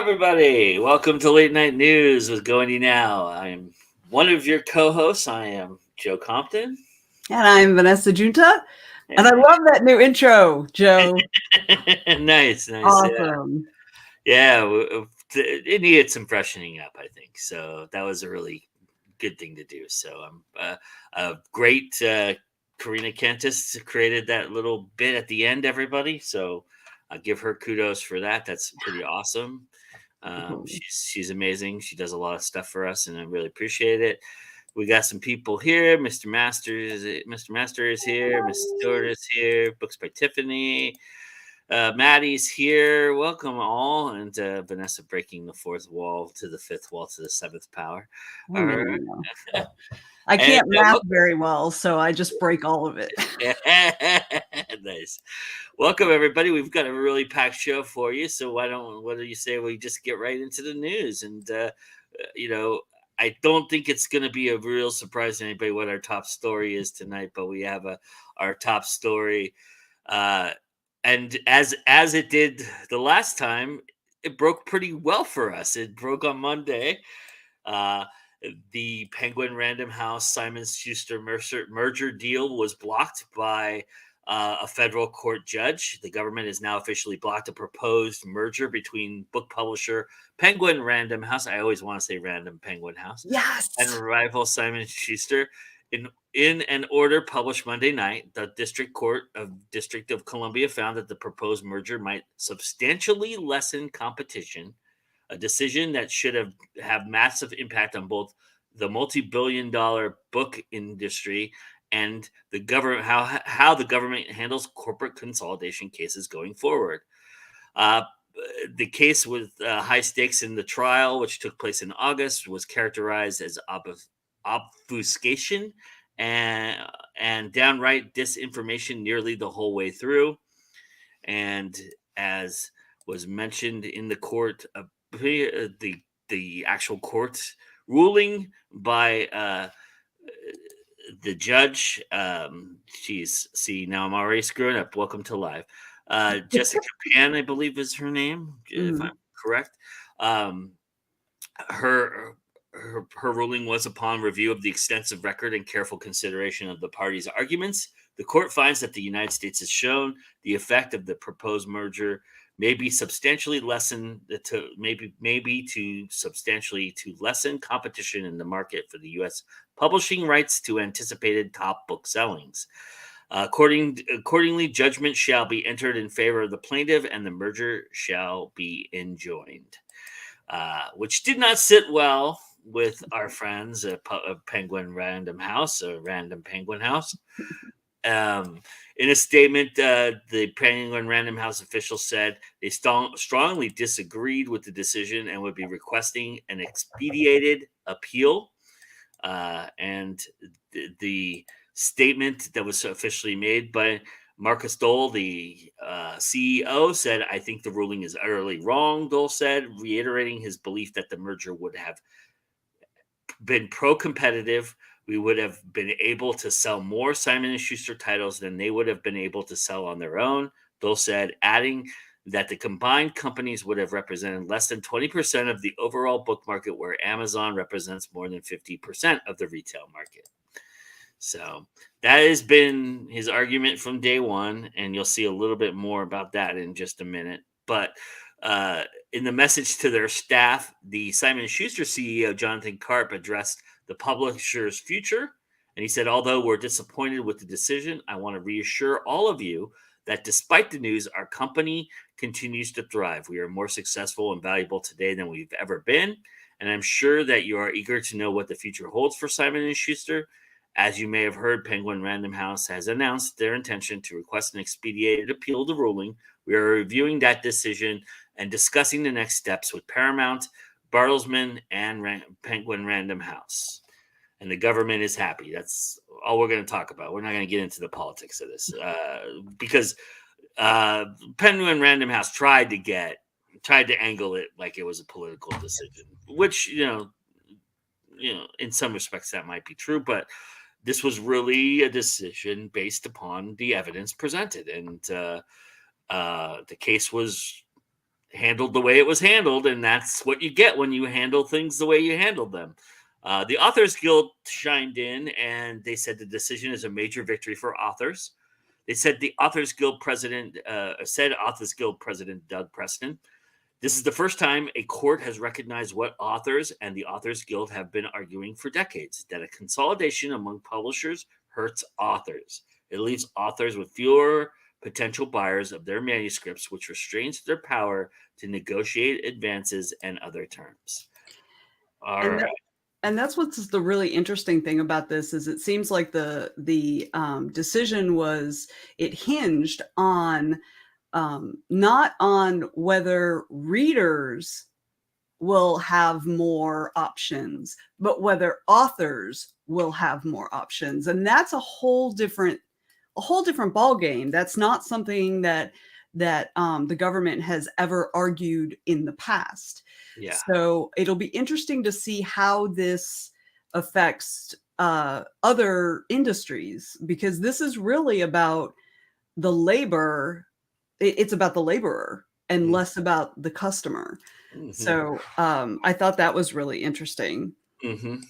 everybody. Welcome to Late Night News with Going Now. I'm one of your co-hosts. I am Joe Compton. And I'm Venessa Giunta. And I love that new intro, Joe. Nice. Awesome. Yeah, it needed some freshening up, I think. So that was a really good thing to do. So a great Karina Cantus created that little bit at the end, everybody. So I give her kudos for that. That's pretty awesome. She's amazing. She does a lot of stuff for us, and I really appreciate it. We got some people here. Mr. Master is here. Miss Stewart is here. Books by Tiffany. Maddie's here. Welcome all, and Venessa breaking the fourth wall to the fifth wall to the seventh power. Oh, no. I can't math very well, so I just break all of it. Nice. Welcome everybody. We've got a really packed show for you. So what do you say we just get right into the news? And I don't think it's going to be a real surprise to anybody what our top story is tonight, but we have our top story. And as it did the last time, it broke pretty well for us. It broke on Monday. The Penguin Random House Simon Schuster merger deal was blocked by a federal court judge. The government has now officially blocked a proposed merger between book publisher Penguin Random House. I always want to say Random Penguin House. Yes. And rival Simon Schuster. In an order published Monday night, the District of Columbia found that the proposed merger might substantially lessen competition, a decision that should have massive impact on both the multi-billion-dollar book industry and the government, how the government handles corporate consolidation cases going forward. The case with high stakes in the trial, which took place in August, was characterized as obfuscation and downright disinformation nearly the whole way through. And as was mentioned in the court, the actual court ruling by the judge. Now I'm already screwing up. Welcome to live. Jessica Pan, I believe, is her name, if I'm correct. Her ruling was upon review of the extensive record and careful consideration of the parties' arguments. The court finds that the United States has shown the effect of the proposed merger may be substantially lessened to substantially lessen competition in the market for the U.S. publishing rights to anticipated top book sellings. Accordingly, judgment shall be entered in favor of the plaintiff, and the merger shall be enjoined. Which did not sit well with our friends at Penguin Random House, or Random Penguin House. In a statement, the Penguin Random House officials said they strongly disagreed with the decision and would be requesting an expedited appeal. And the statement that was officially made by Marcus Dole, the CEO, said, "I think the ruling is utterly wrong," Dole said, reiterating his belief that the merger would have been pro-competitive. We would have been able to sell more Simon & Schuster titles than they would have been able to sell on their own, Dole said, adding that the combined companies would have represented less than 20% of the overall book market, where Amazon represents more than 50% of the retail market. So that has been his argument from day one, and you'll see a little bit more about that in just a minute. But in the message to their staff, the Simon & Schuster CEO, Jonathan Karp, addressed the publisher's future. And he said, "Although we're disappointed with the decision, I want to reassure all of you that despite the news, our company continues to thrive. We are more successful and valuable today than we've ever been. And I'm sure that you are eager to know what the future holds for Simon & Schuster. As you may have heard, Penguin Random House has announced their intention to request an expedited appeal of the ruling. We are reviewing that decision and discussing the next steps with Paramount, Bertelsmann, and Penguin Random House. And the government is happy. That's all we're going to talk about. We're not going to get into the politics of this because Penguin Random House tried to angle it like it was a political decision, which, in some respects that might be true, but this was really a decision based upon the evidence presented. And the case was handled the way it was handled, and that's what you get when you handle things the way you handled them. The Authors Guild chimed in, and they said the decision is a major victory for authors. They said the Authors Guild president Authors Guild President Doug Preston. This is the first time a court has recognized what authors and the Authors Guild have been arguing for decades, that a consolidation among publishers hurts authors. It leaves authors with fewer potential buyers of their manuscripts, which restrains their power to negotiate advances and other terms. All And right. and that's what's the really interesting thing about this is it seems like the decision was it hinged on not on whether readers will have more options, but whether authors will have more options, and that's a whole different ball game. That's not something that the government has ever argued in the past. Yeah. So it'll be interesting to see how this affects other industries, because this is really about the labor. It's about the laborer and Mm. less about the customer. Mhm. So I thought that was really interesting. Mhm.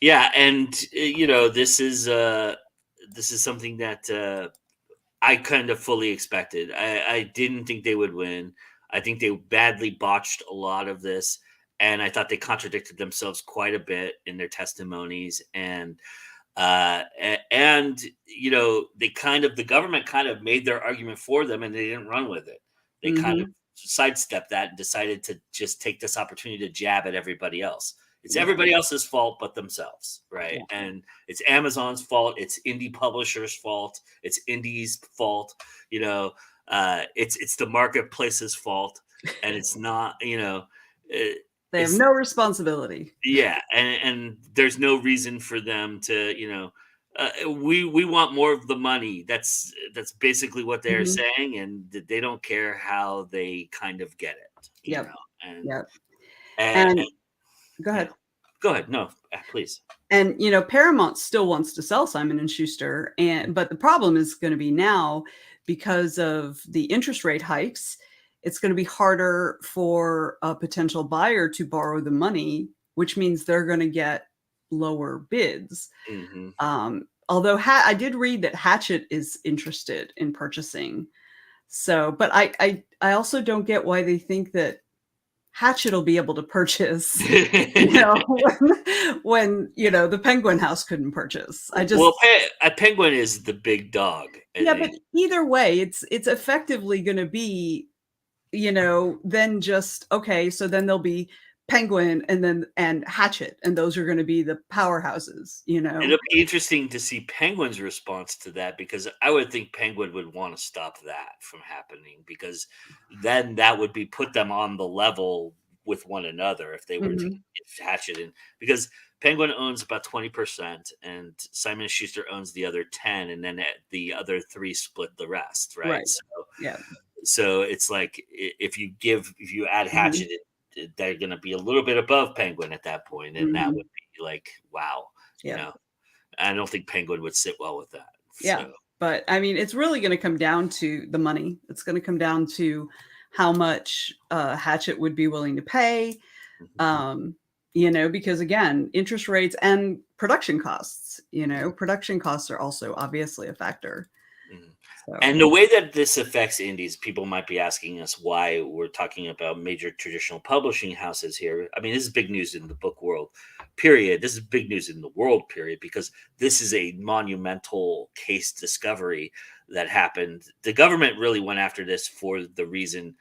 Yeah, and this is something that I kind of fully expected. I didn't think they would win. I think they badly botched a lot of this, and I thought they contradicted themselves quite a bit in their testimonies. And the government kind of made their argument for them, and they didn't run with it. They kind of Mhm. sidestepped that and decided to just take this opportunity to jab at everybody else. It's Yeah. everybody else's fault but themselves, right? Yeah. And it's Amazon's fault. It's indie publishers' fault. It's indies' fault. It's the marketplace's fault, and it's not. They have It's no responsibility. yeah, and there's no reason for them to. We want more of the money. That's basically what they're Mhm. saying, and they don't care how they kind of get it. Yep. And Yep. and And go yeah, ahead. go ahead. No, please. And Paramount still wants to sell Simon and Schuster, but the problem is going to be now, because of the interest rate hikes, it's going to be harder for a potential buyer to borrow the money, which means they're going to get lower bids. Hmm. Although I did read that Hachette is interested in purchasing. So, but I also don't get why they think that Hachette will be able to purchase, when the Penguin House couldn't purchase. Well, a penguin is the big dog. Yeah, but either way, it's effectively going to be, then just okay. So then there'll be Penguin and Hachette, and those are going to be the powerhouses. It'll be interesting to see Penguin's response to that, because I would think Penguin would want to stop that from happening, because then that would be put them on the level with one another if they were to Mhm. hatch it in, because Penguin owns about 20% and Simon and Schuster owns the other 10, and then the other 3 split the rest, right? Right. Yeah. So it's like if you add Mhm. Hatchet, they're going to be a little bit above Penguin at that point, and that Mhm. would be like wow, you Yeah. know. I don't think Penguin would sit well with that. Yeah. So But I mean, it's really going to come down to the money. It's going to come down to how much Hachette would be willing to pay. mhm, Because again, interest rates and production costs, production costs are also obviously a factor. mhm. So, And the way that this affects indies, people might be asking us why we're talking about major traditional publishing houses here. I mean, this is big news in the book world, period. This is big news in the world, period, because this is a monumental case discovery that happened. The government really went after this for the reason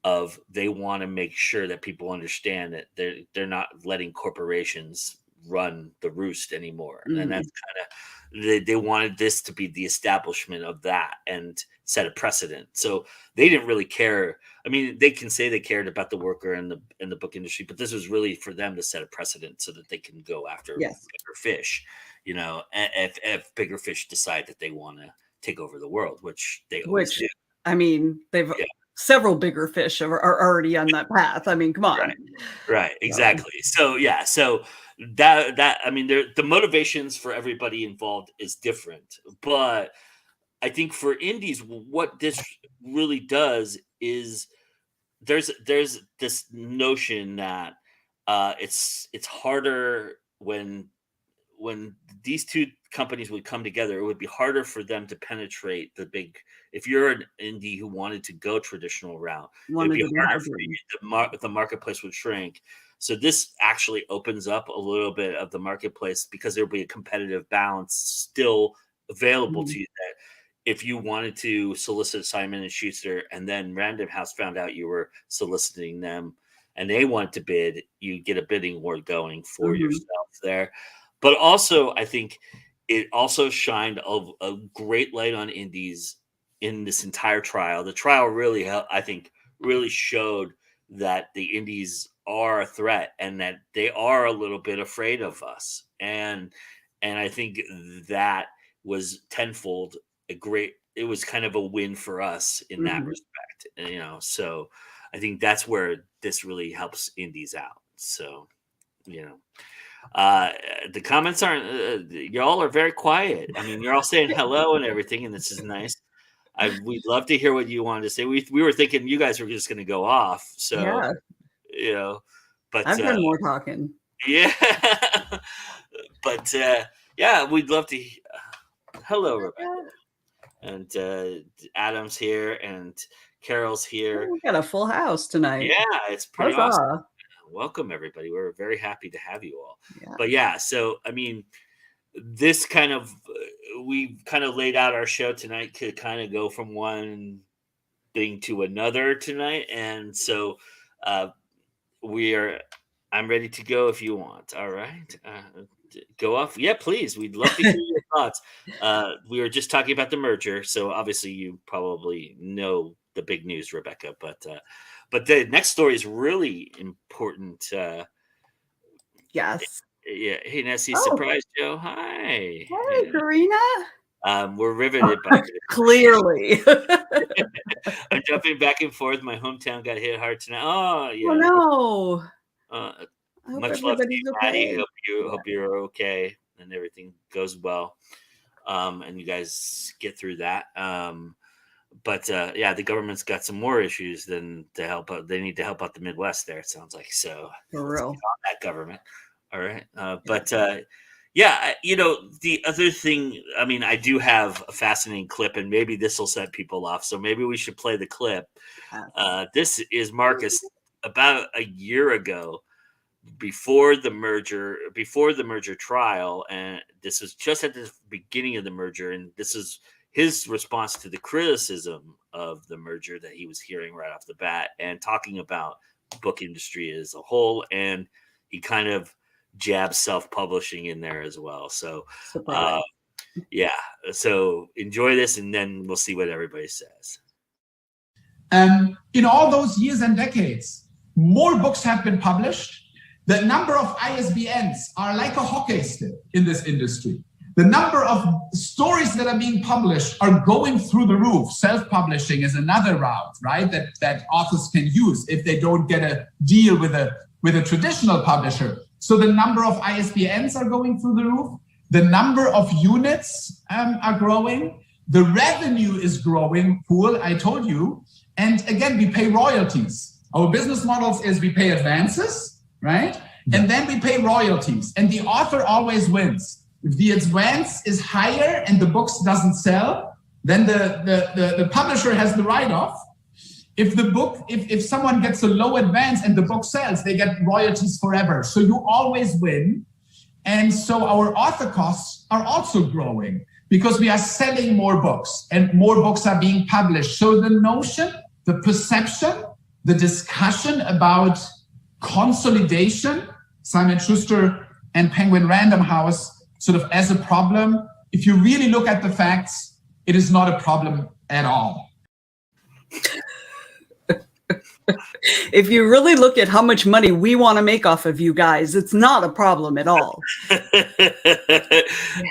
of they want to make sure that people understand that they're not letting corporations run the roost anymore, and that's mhm. kind of they wanted this to be the establishment of that and set a precedent. So they didn't really care. I mean, they can say they cared about the worker and the book industry, but this was really for them to set a precedent so that they can go after Yes. bigger fish. If bigger fish decide that they want to take over the world, which they always Which, do. I mean, they've Yeah. several bigger fish are already on that path. I mean, come on. Right. Right, So, exactly. So yeah, so that I mean, the motivations for everybody involved is different, but I think for indies, what this really does is there's this notion that it's harder when these two companies would come together. It would be harder for them to penetrate the big. If you're an indie who wanted to go traditional route, it would Wanted be to be harder for hybrid. you. The marketplace would shrink. So this actually opens up a little bit of the marketplace because there will be a competitive balance still available Mhm. to you. That if you wanted to solicit Simon and Schuster, and then Random House found out you were soliciting them, and they wanted to bid, you get a bidding war going for Mhm. yourself there. But also, I think it also shined a great light on indies in this entire trial. The trial really, I think, really showed that the indies are a threat and that they are a little bit afraid of us. And I think that was tenfold a great. It was kind of a win for us in that Mhm. respect, So I think that's where this really helps indies out. So you know. Uh, the comments aren't. Y'all are very quiet. I mean, you're all saying hello and everything, and this is nice. We'd love to hear what you wanted to say. We were thinking you guys were just going to go off, so Yeah, you know, but I've done more talking. yeah, but yeah, we'd love to. Hello, Rebecca, and Adam's here, and Carol's here. Oh, we got a full house tonight. Yeah, it's pretty awesome. Huzzah. Welcome, everybody. We're very happy to have you all. Yeah. But yeah, so I mean, this kind of we kind of laid out our show tonight to kind of go from one thing to another tonight, and so uh, we are. I'm ready to go if you want. All right, go off. Yeah, please. We'd love to hear your thoughts. We were just talking about the merger, so obviously you probably know the big news, Rebecca. But the next story is really important. Yes. Yeah. Hey, Nessie, Oh, surprise, Joe. Hi. hey, Yeah. Karina. We're riveted by this. Clearly. I'm jumping back and forth. My hometown got hit hard tonight. Oh, Oh yeah. no. Uh, I hope much love to you, everybody's Maddie. okay. Hope you're okay and everything goes well. And you guys get through that. But yeah, the government's got some more issues than to help out. They need to help out the Midwest there, it sounds like. So For let's get real. on that government. All right. Yeah. Yeah, the other thing, I mean, I do have a fascinating clip, and maybe this will set people off. So maybe we should play the clip. This is Marcus about a year ago before the merger trial, and this was just at the beginning of the merger, and this is his response to the criticism of the merger that he was hearing right off the bat, and talking about book industry as a whole, and he kind of jabs self-publishing in there as well. So Surprise. yeah, so enjoy this, and then we'll see what everybody says. In all those years and decades, more books have been published. The number of ISBNs are like a hockey stick in this industry. The number of stories that are being published are going through the roof. Self-publishing is another route, right? That authors can use if they don't get a deal with a traditional publisher. So the number of ISBNs are going through the roof. The number of units are growing. The revenue is growing, Pool, I told you. And again, we pay royalties. Our business models is we pay advances, right? And then we pay royalties. And the author always wins. If the advance is higher and the books doesn't sell, then the publisher has the write-off. If someone gets a low advance and the book sells, they get royalties forever. So you always win. And so our author costs are also growing because we are selling more books and more books are being published. So the notion, the perception, the discussion about consolidation, Simon Schuster and Penguin Random House, sort of as a problem, if you really look at the facts, it is not a problem at all. If you really look at how much money we want to make off of you guys, it's not a problem at all.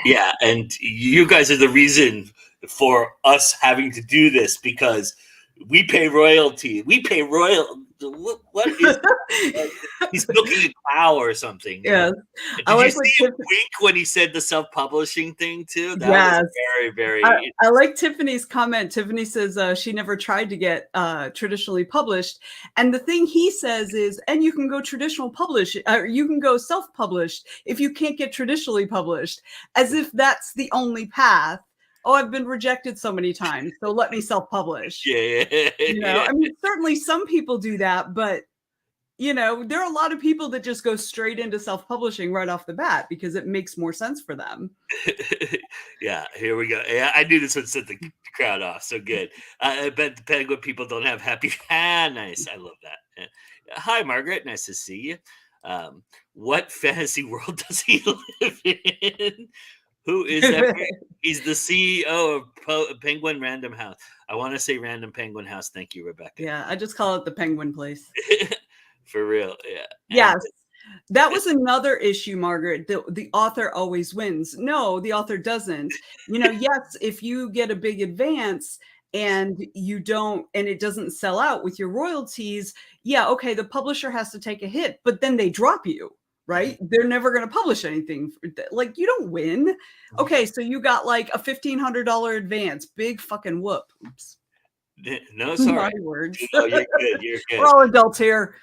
Yeah, and you guys are the reason for us having to do this because we pay royalty. We pay what is he's milking a cow or something? Yes. Did I you like see him wink when he said the self-publishing thing too? That Yes. was very, very. I like Tiffany's comment. Tiffany says she never tried to get traditionally published, and the thing he says is, and you can go traditional publish, or you can go self-published if you can't get traditionally published, as if that's the only path. Oh, I've been rejected so many times, so let me self-publish. Yeah, You know, I mean, certainly some people do that, but you know, there are a lot of people that just go straight into self-publishing right off the bat because it makes more sense for them. Yeah, here we go. Yeah, I knew this would set the crowd off. So good. I bet the Penguin people don't have happy. Nice. I love that. Hi, Margaret. Nice to see you. What fantasy world does he live in? Who is that? He's the CEO of Penguin Random House. I want to say Random Penguin House. Thank you, Rebecca. Yeah, I just call it the Penguin Place. For real. Yeah. Yes. That was another issue, Margaret. The author always wins. No, the author doesn't. You know, yes, if you get a big advance and you don't, and it doesn't sell out with your royalties, yeah, okay, the publisher has to take a hit, but then they drop you, right? They're never going to publish anything. Like, you don't win. Okay, so you got like a $1,500 advance. Big fucking whoop. Oops. No, sorry. Words. No, you're good. You're good. We're all adults here.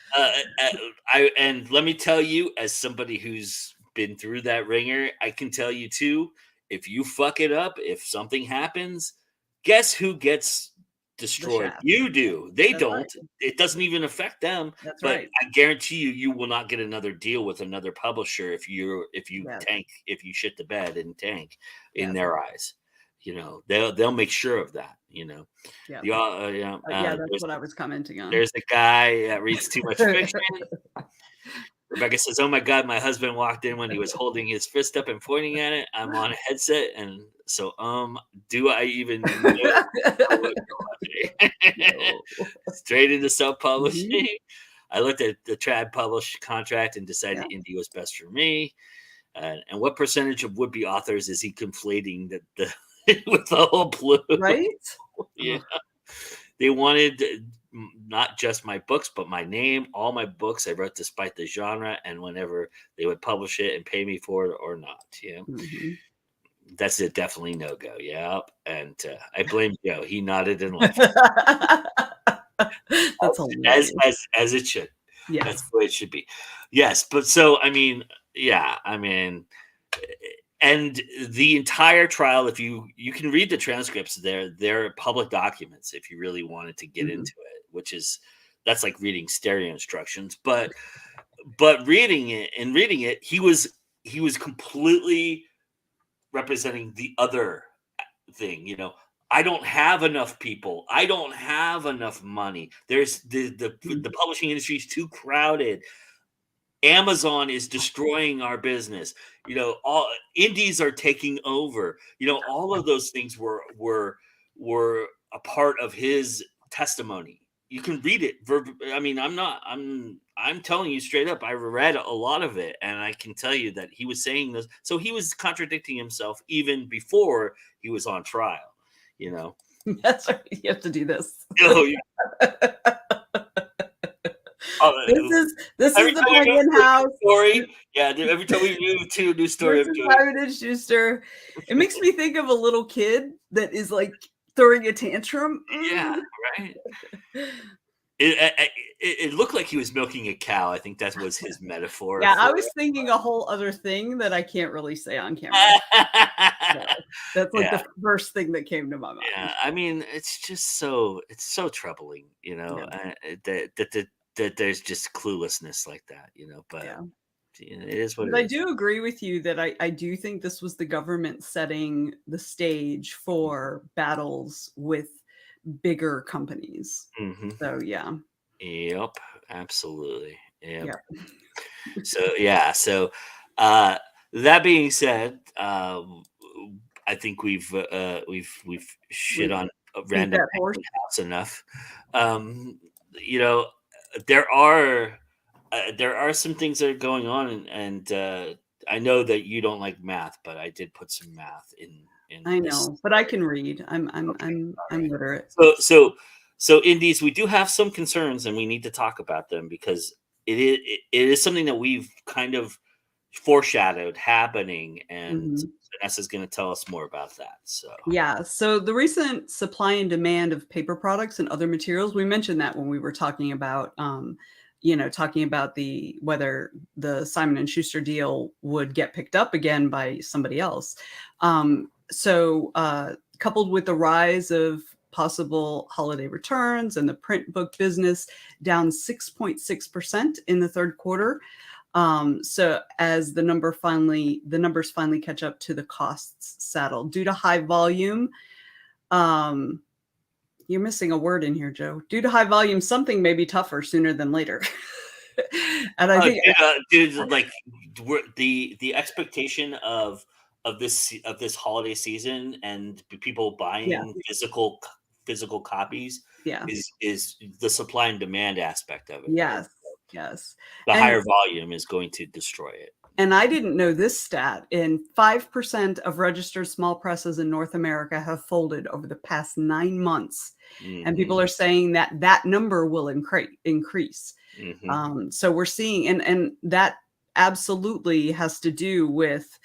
And let me tell you, as somebody who's been through that ringer, I can tell you too. If you fuck it up, if something happens, guess who gets destroyed? You do. They don't. Right. It doesn't even affect them. That's but right. I guarantee you, you will not get another deal with another publisher if you tank, if you shit the bed and tank in their eyes. You know, they'll make sure of that. You know, yeah, that's what I was commenting on. There's a guy that reads too much fiction. Rebecca says, "Oh my God, my husband walked in when he was holding his fist up and pointing at it. I'm on a headset, and so do I even know straight into self-publishing?" Mm-hmm. I looked at the trad published contract and decided indie was best for me. And what percentage of would-be authors is he conflating the with the whole blue? Right? Yeah. They wanted not just my books, but my name, all my books I wrote despite the genre, and whenever they would publish it and pay me for it or not. Yeah. Mm-hmm. That's a definitely no-go. Yeah. And I blame Joe. He nodded and left. That's hilarious. As it should. Yes. That's the way it should be. Yes. But so, I mean, yeah, I mean, and the entire trial, if you can read the transcripts, they're public documents if you really wanted to get into it, that's like reading stereo instructions. But reading it, he was completely representing the other thing. You know, I don't have enough people. I don't have enough money. There's the publishing industry is too crowded. Amazon is destroying our business. You know, all indies are taking over. You know, all of those things were a part of his testimony. You can read it. I mean, I'm telling you straight up. I read a lot of it, and I can tell you that he was saying this. So he was contradicting himself even before he was on trial. You know, that's right. You have to do this. Oh, yeah. This is the Penguin House story. Yeah, every time we move to a new story, this is Simon & Schuster. It makes me think of a little kid that is like throwing a tantrum. Yeah, right. It looked like he was milking a cow. I think that was his metaphor. Yeah, I was thinking a whole other thing that I can't really say on camera. That's like the first thing that came to my mind. Yeah, I mean, it's just so troubling, you know, that there's just cluelessness like that, you know. But you know, it is what it is. I do agree with you that I do think this was the government setting the stage for battles with bigger companies. Mm-hmm. So Yep, absolutely. Yep. So that being said, I think we've shit on Random House enough. You know, there are some things that are going on, and I know that you don't like math, but I did put some math in. I know, but I can read. I'm literate. So indies, we do have some concerns, and we need to talk about them because it is something that we've kind of foreshadowed happening, and Mhm. Vanessa's going to tell us more about that. So Yeah. So the recent supply and demand of paper products and other materials, we mentioned that when we were talking about, talking about the whether the Simon and Schuster deal would get picked up again by somebody else. Coupled with the rise of possible holiday returns and the print book business down 6.6% in the third quarter. So as the numbers finally catch up to the costs saddle due to high volume, um, you're missing a word in here, Joe. Due to high volume, something may be tougher sooner than later. And I think, dude, like the expectation of this holiday season and people yeah, buying physical copies yeah, is the supply and demand aspect of it, right? yes, yes. The And higher volume is going to destroy it. And I didn't know this stat. In 5% of registered small presses in North America have folded over the past 9 months. And Hmm. people are saying that that number will increase. Hmm. So we're seeing, and that absolutely has to do with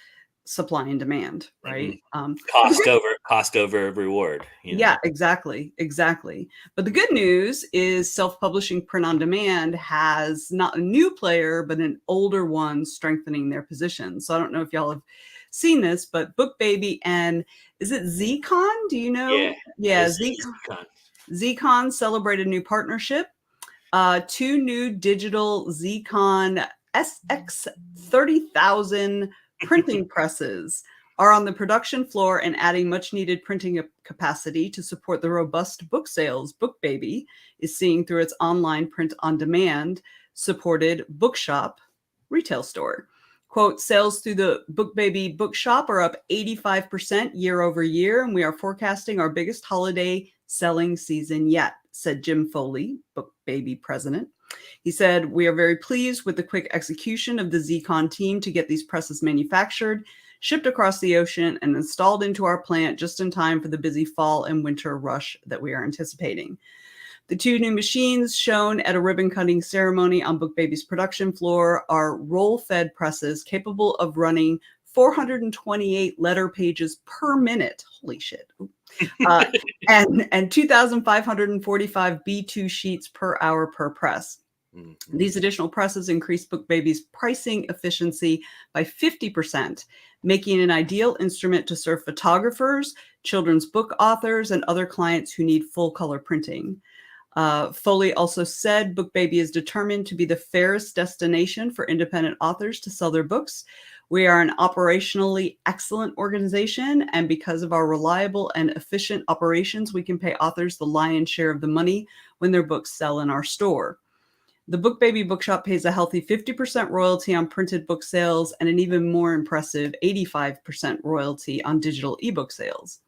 supply and demand, Hmm. right? But the good Cost over reward. Yeah, exactly, exactly. But the good news is self-publishing print on demand has not a new player, but an older one strengthening their position. So I don't know if y'all have seen this, but BookBaby and is it Zcon? Do you Yeah, know? Yeah, it's con- Zcon celebrated a new partnership. Two new digital Zcon SX 30,000 printing presses are on the production floor and adding much needed printing capacity to support the robust book sales BookBaby is seeing through its online print on demand supported bookshop retail store. Quote, sales through the BookBaby bookshop are up 85% year over year, and we are forecasting our biggest holiday selling season yet, said Jim Foley, BookBaby president. He said, we are very pleased with the quick execution of the Zcon team to get these presses manufactured, shipped across the ocean, and installed into our plant just in time for the busy fall and winter rush that we are anticipating. The two new machines shown at a ribbon cutting ceremony on BookBaby's production floor are roll-fed presses capable of running 428 letter pages per minute. Holy shit. Uh, and 2,545 B2 sheets per hour per press. Mhm. These additional presses increase BookBaby's pricing efficiency by 50%, making it an ideal instrument to serve photographers, children's book authors, and other clients who need full color printing. Foley also said BookBaby is determined to be the fairest destination for independent authors to sell their books. We are an operationally excellent organization, and because of our reliable and efficient operations, we can pay authors the lion's share of the money when their books sell in our store. The BookBaby Bookshop pays a healthy 50% royalty on printed book sales and an even more impressive 85% royalty on digital ebook sales.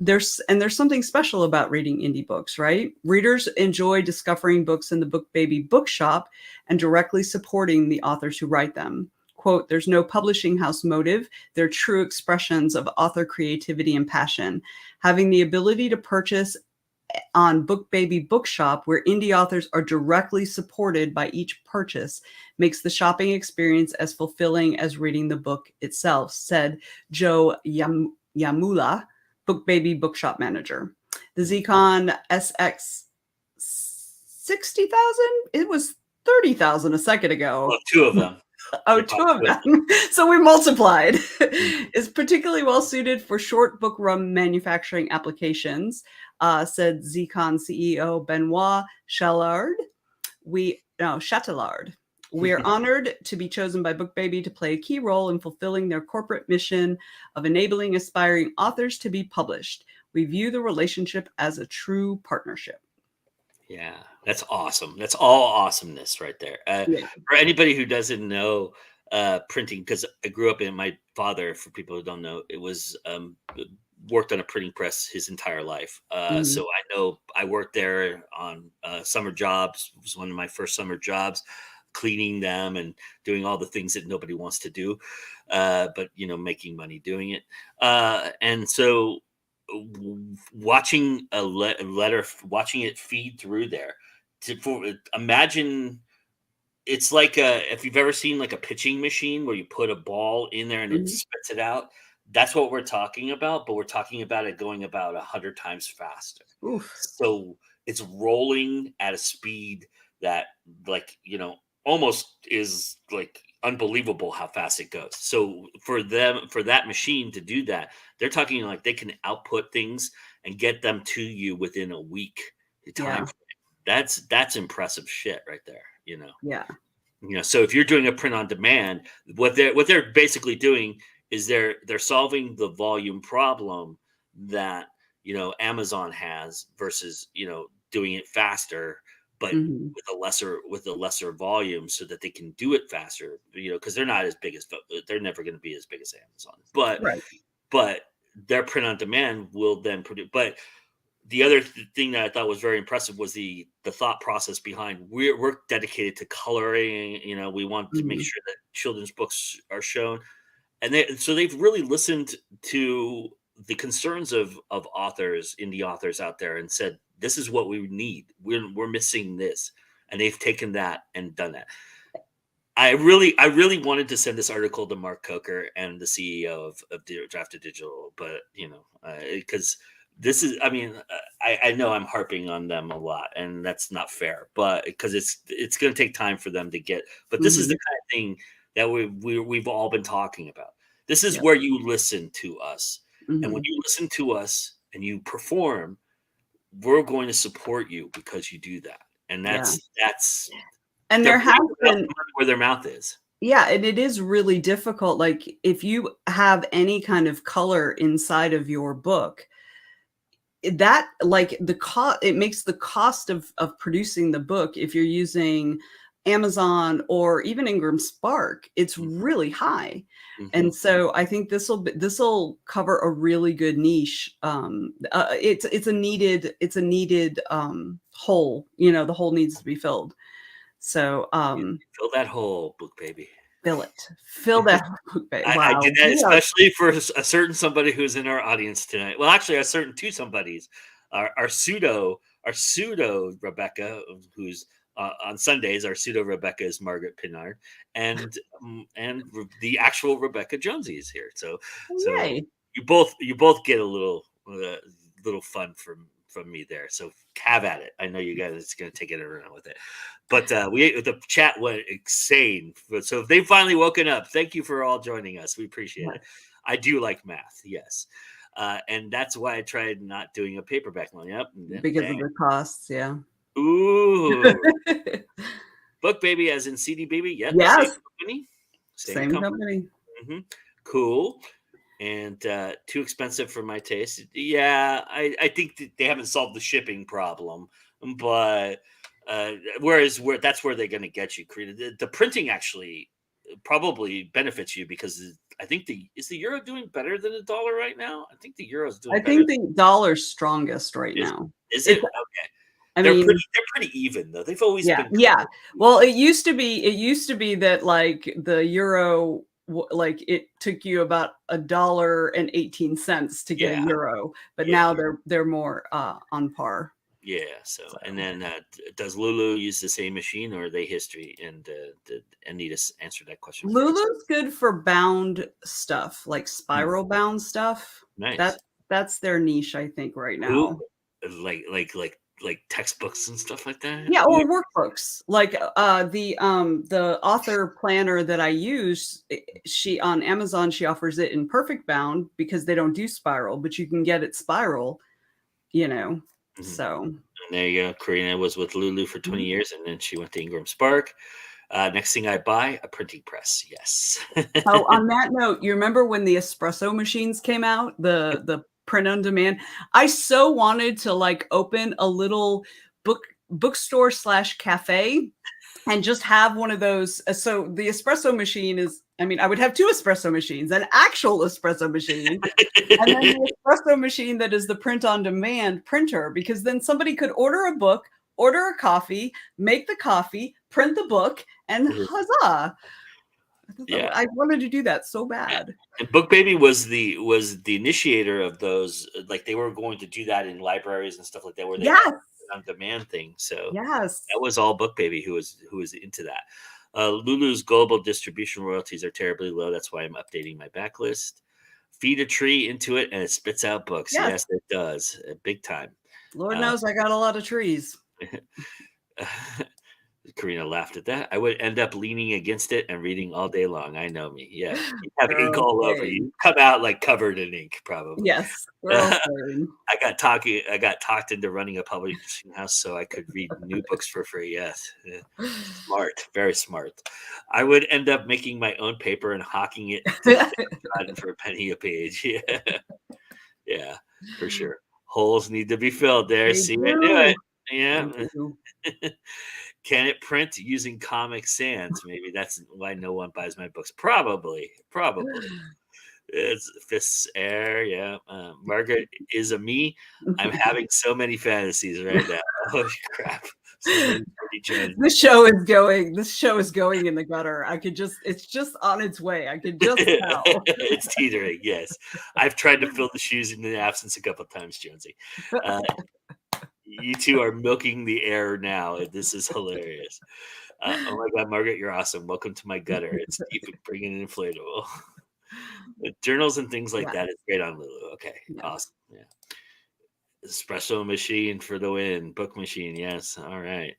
There's something special about reading indie books, right? Readers enjoy discovering books in the BookBaby bookshop and directly supporting the authors who write them. Quote, there's no publishing house motive. They're true expressions of author creativity and passion. Having the ability to purchase on BookBaby Bookshop, where indie authors are directly supported by each purchase, makes the shopping experience as fulfilling as reading the book itself, said Joe Yamula, BookBaby Bookshop manager. The Zcon SX 60,000? It was 30,000 a second ago. Well, two of them. Oh, two of them. So we multiplied. Is particularly well suited for short book run manufacturing applications, said Zcon CEO Benoit Chatillard. Chatillard. We are honored to be chosen by BookBaby to play a key role in fulfilling their corporate mission of enabling aspiring authors to be published. We view the relationship as a true partnership. Yeah, that's awesome. That's all awesomeness right there. Yeah. For anybody who doesn't know printing, because I grew up in my father, for people who don't know, it was worked on a printing press his entire life. So I know I worked there on summer jobs. It was one of my first summer jobs, cleaning them and doing all the things that nobody wants to do, but making money doing it. And so watching a letter, watching it feed through there. Imagine it's like if you've ever seen like a pitching machine where you put a ball in there and it Mhm. spits it out. That's what we're talking about, but we're talking about it going about 100 times faster. Oof. So it's rolling at a speed that, like, almost is like unbelievable how fast it goes. So for that machine to do that, they're talking like they can output things and get them to you within a week. The time Yeah. frame. That's impressive shit right there. Yeah. So if you're doing a print on demand, what they're basically doing is they're solving the volume problem that Amazon has versus doing it faster, but Mhm. with a lesser volume, so that they can do it faster. Because they're not as big as they're never going to be as big as Amazon, Right. but their print on demand will then produce. But the other thing that I thought was very impressive was the thought process behind we're dedicated to coloring. We want to make Mhm. sure that children's books are shown, and so they've really listened to the concerns of indie authors out there, and said, "This is what we need. We're missing this," and they've taken that and done that. I really wanted to send this article to Mark Coker and the CEO of Drafted Digital, but because this is, I mean, I know I'm harping on them a lot, and that's not fair, but because it's going to take time for them to get. But this is the Mhm. kind of thing that we've all been talking about. This is Yeah. where you listen to us, and when Mhm. you listen to us and you perform, we're going to support you because you do that, and Yeah. that's And they're there has putting their been, money where their mouth is. yeah, and it is really difficult. Like if you have any kind of color inside of your book, that like the cost, it makes the cost of producing the book, if you're using Amazon or even Ingram Spark, it's Mhm, really high. mhm. And so I think this will cover a really good niche. It's a needed hole. The hole needs to be filled. So Fill that hole, book baby. fill that. I Wow, did that we are. especially for a certain somebody who's in our audience tonight. Well, actually, a certain two somebodies. Our pseudo Rebecca, who's on Sundays. Our pseudo Rebecca is Margaret Pinard, and the actual Rebecca Jonesy is here. So Yay. you both get a little fun from me there. So have at it. I know you guys is going to take it around with it. But the chat went insane. So if they've finally woken up, thank you for all joining us. We appreciate it. I do like math, yes, and that's why I tried not doing a paperback one. Yep, Because of dang. the costs, yeah. Ooh, book baby, as in CD baby. Yep, same Yes, company, same same company. company. hmm Cool. And too expensive for my taste. Yeah, I think that they haven't solved the shipping problem, but where that's where they're going to get you. The printing actually probably benefits you, because I think is the euro doing better than the dollar right now. I think the euro is I doing better. think the dollar's strongest right Is now. is it It's okay? I They're mean, pretty even though. They've always yeah, been yeah. Well, it used to be that like the euro like it took you about $1.18 to get a yeah, euro, but yeah. now they're more on par. Yeah. So, So and then does Lulu use the same machine, or are they history? And did Anita answer that question for us? Lulu's good for bound stuff, like Hmm, spiral bound stuff. nice. That's their niche, I think, right Who now. like textbooks and stuff like that? Yeah, or workbooks. Like the author planner that I use, she on Amazon, she offers it in perfect bound because they don't do spiral, but you can get it spiral, you know. Mhm. So And there you go. Karina was with Lulu for 20 Mhm. years, and then she went to Ingram Spark. Next thing I buy, a printing press. Yes. Oh, on that note, you remember when the espresso machines came out, the print on demand? I so wanted to like open a little bookstore slash cafe and just have one of those. So the espresso machine is, I mean, I would have two espresso machines, an actual espresso machine, and then the espresso machine that is the print on demand printer, because then somebody could order a book, order a coffee, make the coffee, print the book, and huzzah. Yeah. I wanted to do that so bad. And BookBaby was the initiator of those. Like they were going to do that in libraries and stuff like that, where they had on demand thing. So that was all BookBaby who was into that. Lulu's global distribution royalties are terribly low. That's why I'm updating my backlist. Feed a tree into it and it spits out books. Yes, it does. Big time. Lord knows I got a lot of trees. Karina laughed at that. I would end up leaning against it and reading all day long. I know me. Yeah. You have ink all over you. Come out like covered in ink, probably. Yes. I got talked into running a publishing house so I could read new books for free. Yes. Smart. Very smart. I would end up making my own paper and hawking it for a penny a page. Yeah. Yeah, for sure. Holes need to be filled there. See, I do it. Yeah. Can it print using Comic Sans? Maybe that's why no one buys my books. Probably. It's Fists Air. Yeah. Margaret is a me. I'm having so many fantasies right now. Oh crap. This show is going in the gutter. It's just on its way. I can just tell. It's teetering. Yes. I've tried to fill the shoes in the absence a couple of times, Jonesy. You two are milking the air now. This is hilarious. Oh my God, Margaret, you're awesome. Welcome to my gutter. It's deep and bringing an inflatable. Journals and things like that is great on Lulu. Okay, awesome. Yeah. Espresso machine for the win. Book machine. Yes. All right.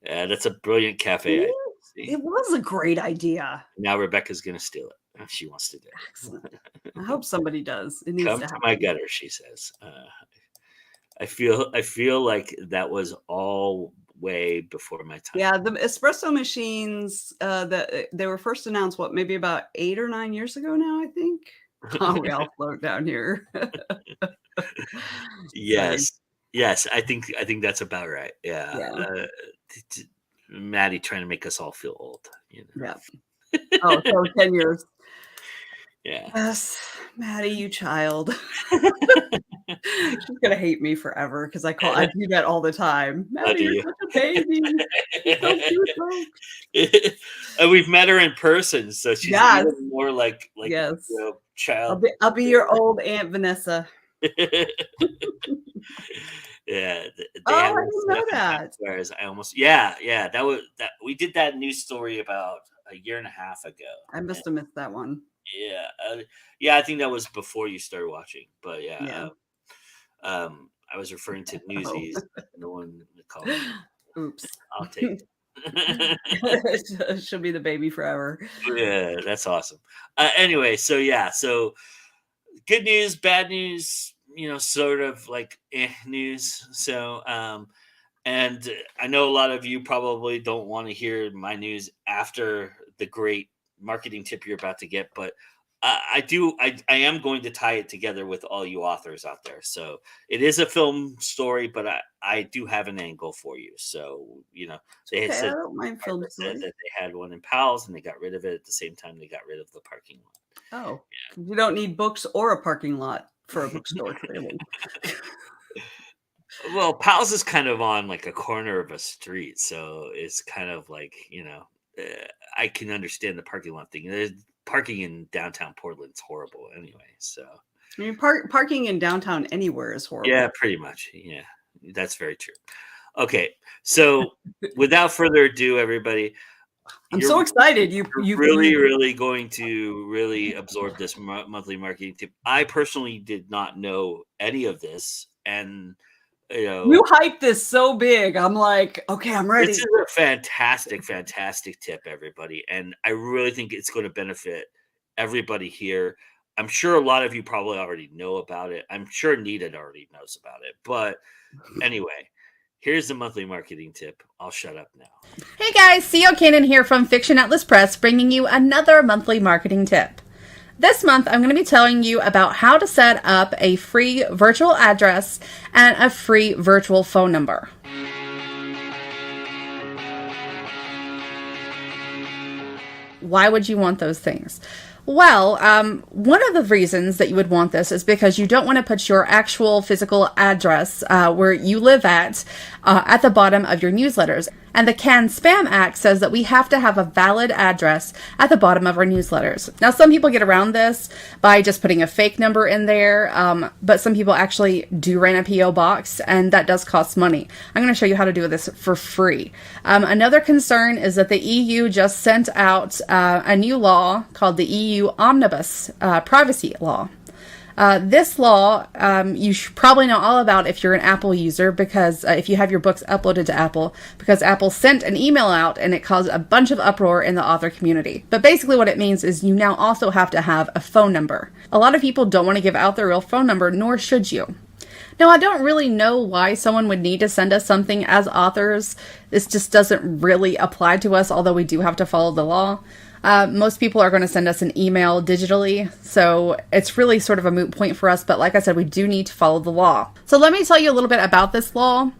That's a brilliant cafe. It was a great idea. Now Rebecca's going to steal it. She wants to do it. Excellent. I hope somebody does. It needs Come to to my gutter, she says. I feel like that was all way before my time. Yeah, the espresso machines that they were first announced maybe about 8 or 9 years ago now, I think. Oh, we all float down here. Yes, I think that's about right. Yeah. Maddie trying to make us all feel old. Yeah. Oh, so 10 years. Yeah. Yes, Maddie, you child. She's gonna hate me forever because I do that all the time. Maddie, you're such a baby. So cute, and we've met her in person, so she's even more like child. I'll be your old Aunt Venessa. Yeah. I didn't know that. Whereas that we did that news story about a year and a half ago. I must have missed that one. Yeah. I think that was before you started watching, but I was referring to Newsies. No one called me. Oops. I'll take it. She'll be the baby forever. Yeah, that's awesome. Anyway, so good news, bad news, sort of like news. So, and I know a lot of you probably don't want to hear my news after the great marketing tip you're about to get, but I am going to tie it together with all you authors out there. So it is a film story, but I do have an angle for you. So, they had said, I don't mind film stories. That they had one in Powell's and they got rid of it at the same time they got rid of the parking lot. Oh, you don't need books or a parking lot for a bookstore, clearly. Well, Powell's is kind of on like a corner of a street. So it's kind of like, I can understand the parking lot thing. Parking in downtown Portland's horrible anyway. So I mean, parking in downtown anywhere is horrible. Yeah, pretty much. Yeah, that's very true. Okay, so without further ado, everybody, I'm so excited. You really going to really absorb this monthly marketing tip. I personally did not know any of this, and you hyped this so big. I'm like, okay, I'm ready. This is a fantastic tip, everybody. And I really think it's going to benefit everybody here. I'm sure a lot of you probably already know about it. I'm sure Nita already knows about it. But anyway, here's the monthly marketing tip. I'll shut up now. Hey guys, C.O. Cannon here from Fiction Atlas Press, bringing you another monthly marketing tip. This month, I'm going to be telling you about how to set up a free virtual address and a free virtual phone number. Why would you want those things? Well, one of the reasons that you would want this is because you don't want to put your actual physical address where you live at the bottom of your newsletters. And the Can Spam Act says that we have to have a valid address at the bottom of our newsletters. Now, some people get around this by just putting a fake number in there, but some people actually do run a P.O. box, and that does cost money. I'm going to show you how to do this for free. Another concern is that the EU just sent out a new law called the EU Omnibus Privacy Law. This law, you should probably know all about if you're an Apple user, because if you have your books uploaded to Apple, because Apple sent an email out and it caused a bunch of uproar in the author community. But basically what it means is you now also have to have a phone number. A lot of people don't want to give out their real phone number, nor should you. Now, I don't really know why someone would need to send us something as authors. This just doesn't really apply to us, although we do have to follow the law. Most people are going to send us an email digitally, so it's really sort of a moot point for us, but like I said, we do need to follow the law. So let me tell you a little bit about this law.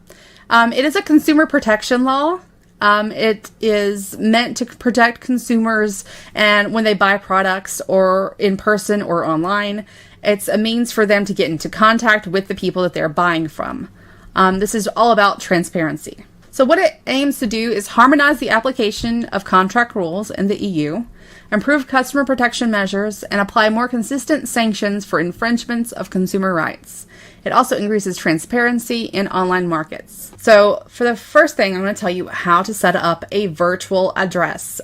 It is a consumer protection law. It is meant to protect consumers and when they buy products or in person or online. It's a means for them to get into contact with the people that they're buying from. This is all about transparency. So what it aims to do is harmonize the application of contract rules in the EU, improve customer protection measures, and apply more consistent sanctions for infringements of consumer rights. It also increases transparency in online markets. So for the first thing, I'm going to tell you how to set up a virtual address.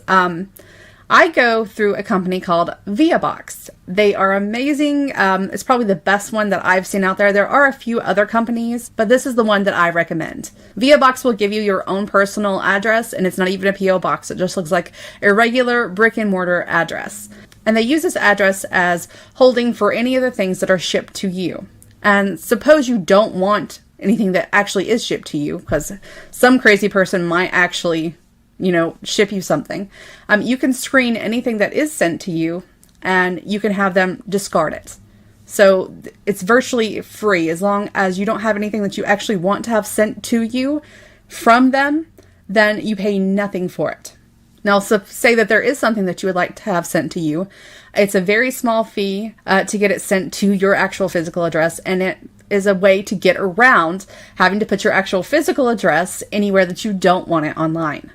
I go through a company called ViaBox. They are amazing. It's probably the best one that I've seen out there. There are a few other companies, but this is the one that I recommend. ViaBox will give you your own personal address, and it's not even a P.O. box. It just looks like a regular brick and mortar address. And they use this address as holding for any of the things that are shipped to you. And suppose you don't want anything that actually is shipped to you, because some crazy person might actually ship you something. You can screen anything that is sent to you and you can have them discard it. So it's virtually free as long as you don't have anything that you actually want to have sent to you from them, then you pay nothing for it. Now, so say that there is something that you would like to have sent to you. It's a very small fee to get it sent to your actual physical address, and it is a way to get around having to put your actual physical address anywhere that you don't want it online.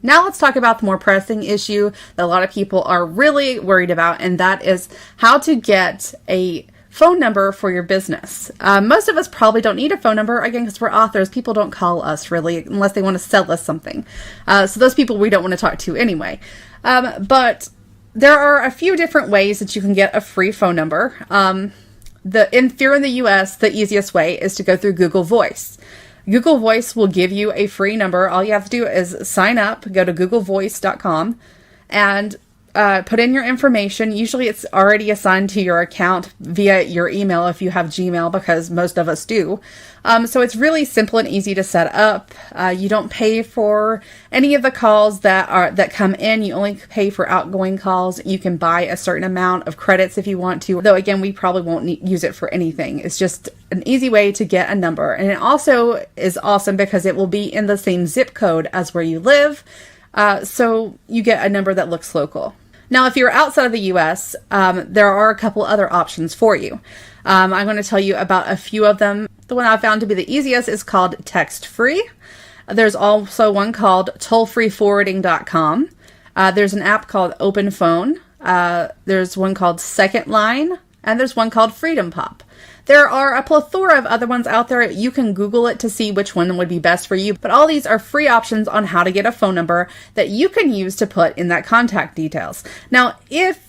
Now let's talk about the more pressing issue that a lot of people are really worried about, and that is how to get a phone number for your business. Most of us probably don't need a phone number, again, because we're authors. People don't call us really unless they want to sell us something. So those people we don't want to talk to anyway. But there are a few different ways that you can get a free phone number. If you're in the US, the easiest way is to go through Google Voice. Google Voice will give you a free number. All you have to do is sign up, go to googlevoice.com, and put in your information. Usually it's already assigned to your account via your email if you have Gmail, because most of us do. So it's really simple and easy to set up. You don't pay for any of the calls that come in. You only pay for outgoing calls. You can buy a certain amount of credits if you want to, though again, we probably won't use it for anything. It's just an easy way to get a number. And it also is awesome because it will be in the same zip code as where you live. So you get a number that looks local. Now, if you're outside of the US, there are a couple other options for you. I'm going to tell you about a few of them. The one I found to be the easiest is called Text Free. There's also one called tollfreeforwarding.com. There's an app called Open Phone. There's one called Second Line, and there's one called Freedom Pop. There are a plethora of other ones out there. You can Google it to see which one would be best for you. But all these are free options on how to get a phone number that you can use to put in that contact details. Now, if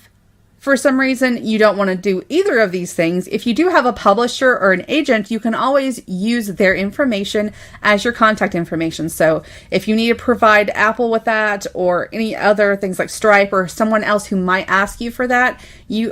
for some reason you don't want to do either of these things, if you do have a publisher or an agent, you can always use their information as your contact information. So if you need to provide Apple with that, or any other things like Stripe or someone else who might ask you for that,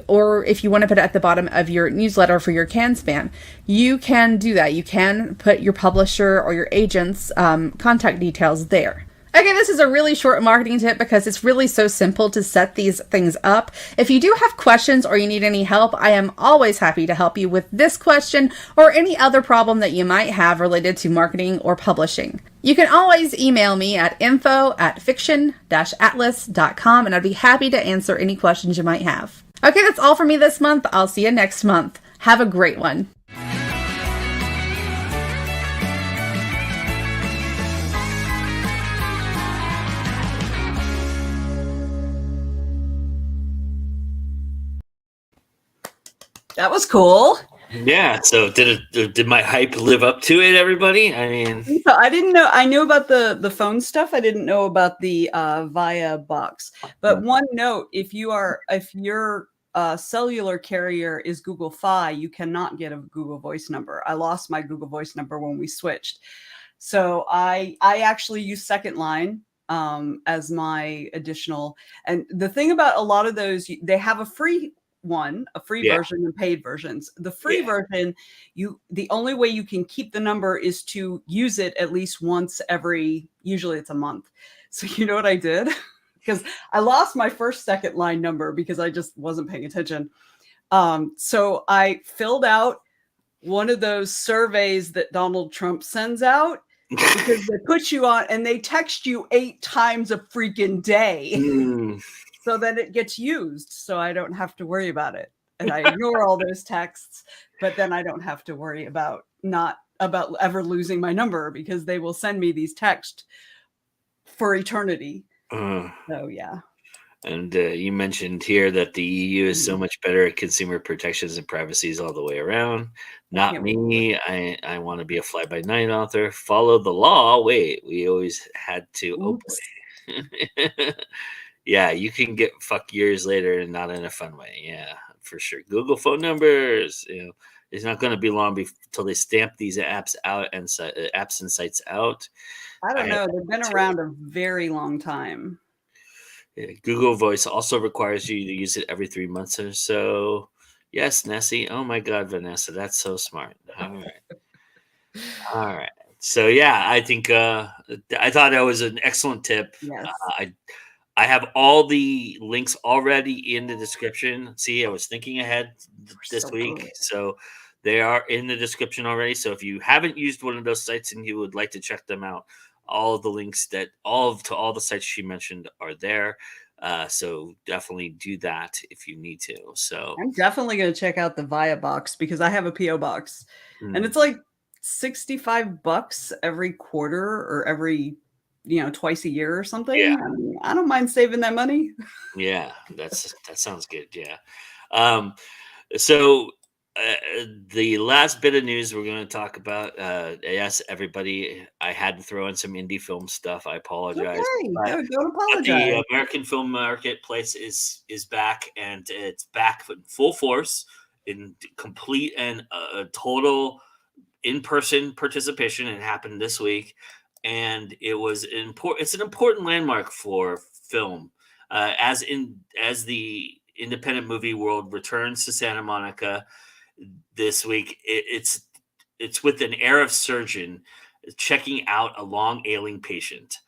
or if you want to put it at the bottom of your newsletter for your Can Spam, you can do that. You can put your publisher or your agent's contact details there. Okay, this is a really short marketing tip because it's really so simple to set these things up. If you do have questions or you need any help, I am always happy to help you with this question or any other problem that you might have related to marketing or publishing. You can always email me at info@fiction-atlas.com, and I'd be happy to answer any questions you might have. Okay, that's all for me this month. I'll see you next month. Have a great one. That was cool. Yeah. So did my hype live up to it, everybody? I mean, So I didn't know. I knew about the phone stuff. I didn't know about the Via box. But one note: if your cellular carrier is Google Fi, you cannot get a Google Voice number. I lost my Google Voice number when we switched, so I actually use Second Line as my additional. And the thing about a lot of those, they have a free yeah, version and paid versions. The free yeah. version, the only way you can keep the number is to use it at least once every, usually it's a month. So you know what I did? Because I lost my first Second Line number because I just wasn't paying attention. So I filled out one of those surveys that Donald Trump sends out, because they put you on and they text you 8 times a freaking day. So then it gets used, so I don't have to worry about it. And I ignore all those texts, but then I don't have to worry about ever losing my number, because they will send me these texts for eternity. So yeah. And you mentioned here that the EU is so much better at consumer protections and privacies all the way around. Not me. I want to be a fly-by-night author. Follow the law. Wait, we always had to. Oh boy. Yeah, you can get fucked years later and not in a fun way. Yeah, for sure. Google phone numbers. It's not going to be long until they stamp these apps out and apps and sites out. I don't know. They've been around a very long time. Google Voice also requires you to use it every 3 months or so. Yes, Nessie. Oh my God, Venessa, that's so smart. All right. So yeah, I think I thought that was an excellent tip. Yes. I have all the links already in the description. See, I was thinking ahead this week, good. So they are in the description already. So if you haven't used one of those sites and you would like to check them out, all of the links to all the sites she mentioned are there. So definitely do that if you need to. So I'm definitely going to check out the Via box, because I have a PO box, and it's like $65 every quarter, or every, twice a year or something. Yeah. I mean, I don't mind saving that money. Yeah, that sounds good. Yeah. So the last bit of news we're going to talk about, yes, everybody, I had to throw in some indie film stuff. I apologize. Okay, But don't apologize. the American film marketplace is back, and it's back in full force, in complete and total in-person participation. It happened this week, and it's an important landmark for film, as the independent movie world returns to Santa Monica this week. It's with an air of surgeon checking out a long ailing patient.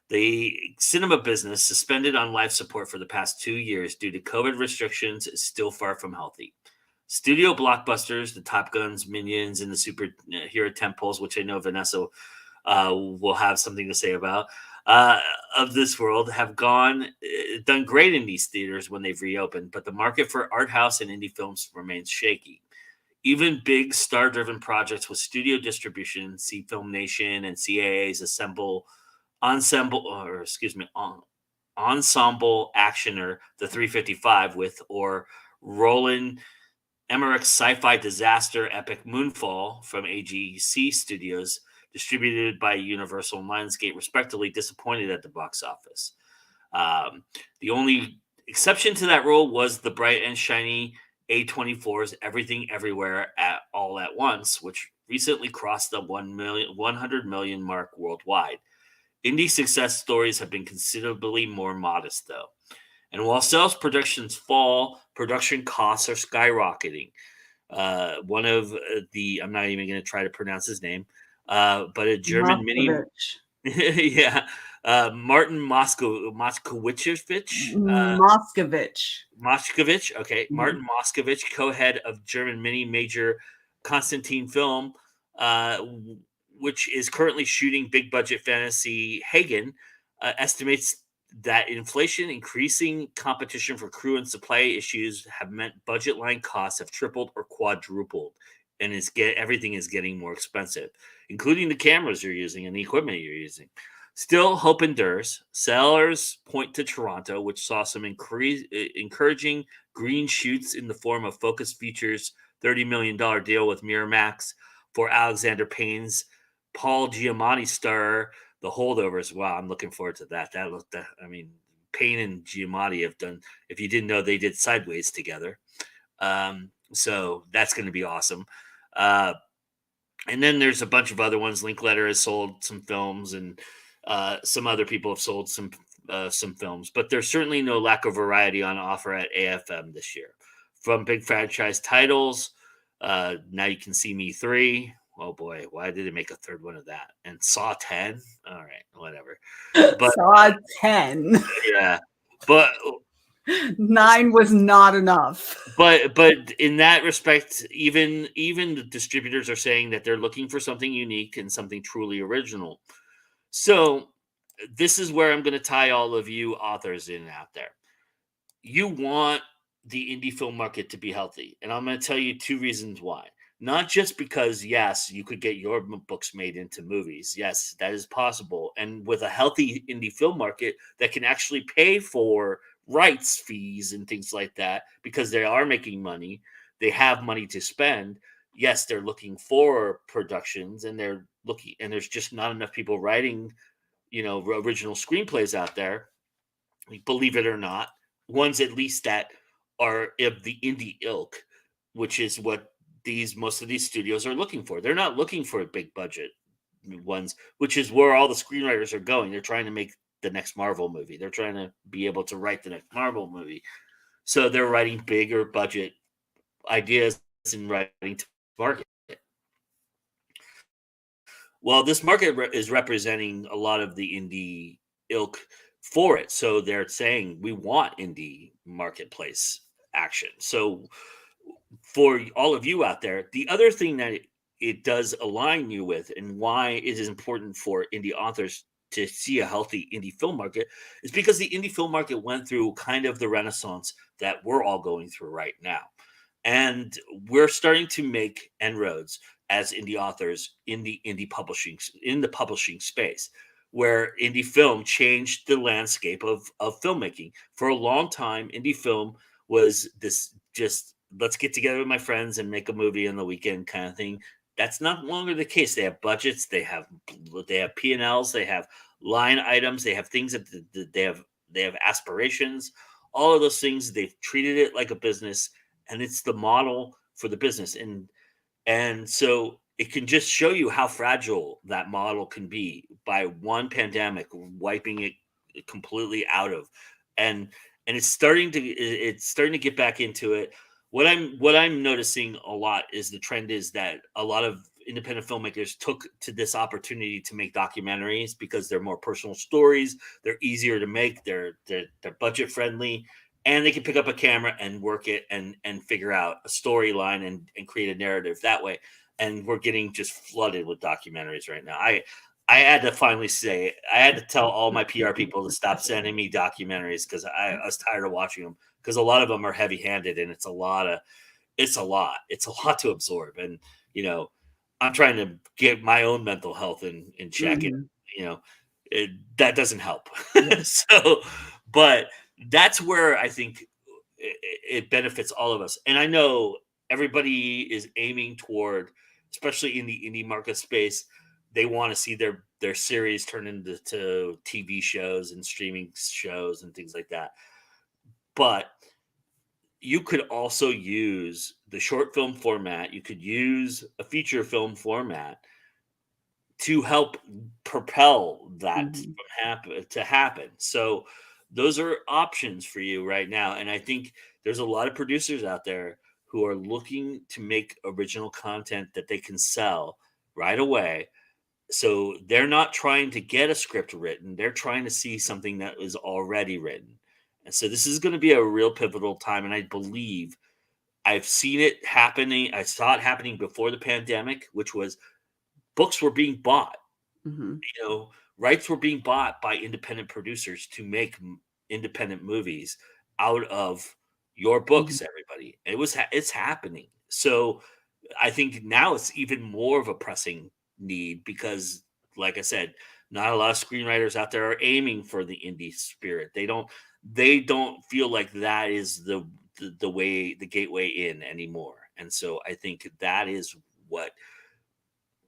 The cinema business, suspended on life support for the past 2 years due to COVID restrictions, is still far from healthy. Studio blockbusters, the Top Guns, Minions, and the superhero tentpoles, which I know Venessa will have something to say about, of this world, have done great in these theaters when they've reopened, but the market for art house and indie films remains shaky. Even big star-driven projects with studio distribution, see Film Nation and CAA's ensemble actioner, The 355, or Roland Emmerich's sci-fi disaster epic Moonfall from AGC Studios, distributed by Universal and Lionsgate, respectively, disappointed at the box office. The only exception to that rule was the bright and shiny A24's Everything Everywhere All at Once, which recently crossed the 100 million mark worldwide. Indie success stories have been considerably more modest, though. And while sales productions fall, production costs are skyrocketing. One of I'm not even going to try to pronounce his name, but a German mini. Yeah. Martin Moskowitz. Okay. Mm-hmm. Martin Moskowitz, co-head of German mini major Constantine Film, which is currently shooting big budget fantasy Hagen, estimates that inflation, increasing competition for crew, and supply issues have meant budget line costs have tripled or quadrupled, and everything is getting more expensive, including the cameras you're using and the equipment you're using. Still, hope endures. Sellers point to Toronto, which saw some encouraging green shoots in the form of Focus Features' $30 million deal with Miramax for Alexander Payne's Paul Giamatti star, The Holdovers. Wow, I'm looking forward to that. I mean, Payne and Giamatti have done, if you didn't know, they did Sideways together. So that's going to be awesome. And then there's a bunch of other ones. Linkletter has sold some films, and some other people have sold some films, but there's certainly no lack of variety on offer at AFM this year. From big franchise titles, Now You Can See Me 3. Oh boy, why did they make a third one of that? And Saw 10. All right, whatever. But Saw 10. yeah, but 9 was not enough. But in that respect, even the distributors are saying that they're looking for something unique and something truly original. So this is where I'm going to tie all of you authors in out there. You want the indie film market to be healthy, and I'm going to tell you 2 reasons why. Not just because, yes, you could get your books made into movies. Yes, that is possible. And with a healthy indie film market that can actually pay for rights fees and things like that, because they are making money, they have money to spend. Yes, they're looking for productions, and there's just not enough people writing, original screenplays out there. Believe it or not, ones at least that are of the indie ilk, which is what most of these studios are looking for. They're not looking for big budget ones, which is where all the screenwriters are going. They're trying to make the next Marvel movie. They're trying to be able to write the next Marvel movie. So they're writing bigger budget ideas and writing to market. Well, this market is representing a lot of the indie ilk for it. So they're saying we want indie marketplace action. So for all of you out there, the other thing that it does align you with, and why it is important for indie authors to see a healthy indie film market, is because the indie film market went through kind of the renaissance that we're all going through right now. And we're starting to make inroads as indie authors in the publishing space, where indie film changed the landscape of filmmaking. For a long time, indie film was this just, let's get together with my friends and make a movie on the weekend kind of thing. That's not longer the case. They have budgets, they have P&Ls, they have line items, they have things that they have aspirations. All of those things, they've treated it like a business, and it's the model for the business. And so it can just show you how fragile that model can be by one pandemic wiping it completely out of. And it's starting to get back into it. What I'm noticing a lot is the trend is that a lot of independent filmmakers took to this opportunity to make documentaries because they're more personal stories, they're easier to make, they're budget friendly, and they can pick up a camera and work it and figure out a storyline and create a narrative that way. And we're getting just flooded with documentaries right now. I had to finally say, I had to tell all my PR people to stop sending me documentaries because I was tired of watching them, because a lot of them are heavy handed and it's a lot to absorb. And, I'm trying to get my own mental health in check. And, that doesn't help. So, but that's where I think it benefits all of us. And I know everybody is aiming toward, especially in the indie market space, they want to see their series turn into TV shows and streaming shows and things like that. But you could also use the short film format. You could use a feature film format to help propel that to happen. So those are options for you right now. And I think there's a lot of producers out there who are looking to make original content that they can sell right away. So they're not trying to get a script written. They're trying to see something that is already written. And so this is going to be a real pivotal time. And I believe I've seen it happening. I saw it happening before the pandemic, which was books were being bought. Rights were being bought by independent producers to make independent movies out of your books, everybody. It's happening. So I think now it's even more of a pressing need because, like I said, Not a lot of screenwriters out there are aiming for the indie spirit. They don't feel like that is the way, the gateway in anymore. And so I think that is what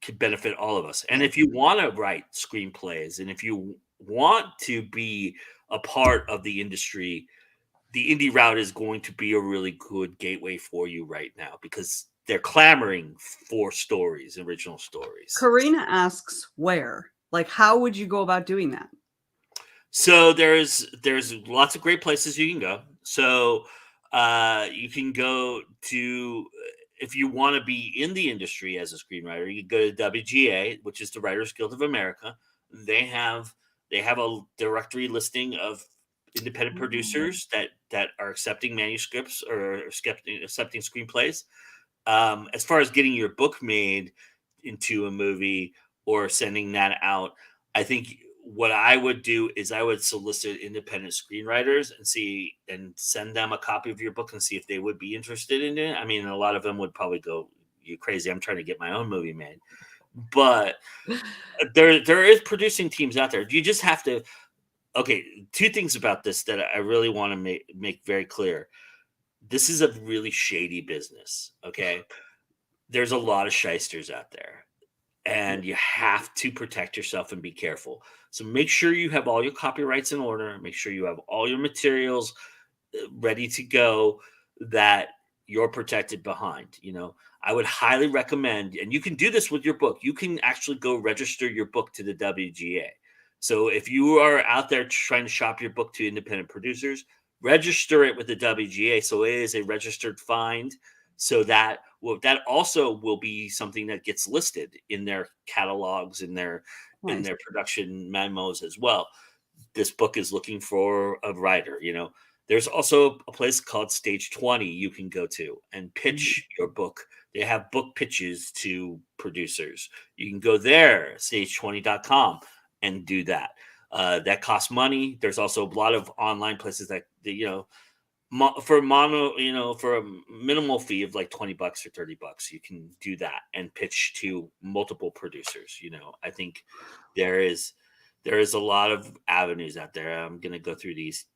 could benefit all of us. And if you want to write screenplays and if you want to be a part of the industry, the indie route is going to be a really good gateway for you right now because they're clamoring for stories, original stories. Karina asks where? Like, how would you go about doing that? So there's lots of great places you can go. So you can go to, if you want to be in the industry as a screenwriter, you can go to WGA, which is the Writers Guild of America. They have a directory listing of independent producers that are accepting manuscripts or accepting screenplays. As far as getting your book made into a movie or sending that out, I think what I would do is I would solicit independent screenwriters and send them a copy of your book and see if they would be interested in it. I mean, a lot of them would probably go, "You crazy? I'm trying to get my own movie made." But there is producing teams out there. You just have to. Okay, two things about this that I really want to make very clear. This is a really shady business. Okay, there's a lot of shysters out there, and you have to protect yourself and be careful. So make sure you have all your copyrights in order. Make sure you have all your materials ready to go, that you're protected behind. I would highly recommend, and you can do this with your book. You can actually go register your book to the WGA. So if you are out there trying to shop your book to independent producers, register it with the WGA so it is a registered find. So that also will be something that gets listed in their catalogs, in their production memos as well. This book is looking for a writer. There's also a place called Stage 20 you can go to and pitch your book. They have book pitches to producers. You can go there, stage20.com, and do that. That costs money. There's also a lot of online places that for a minimal fee of like $20 or $30, you can do that and pitch to multiple producers. I think there is a lot of avenues out there. I'm going to go through these,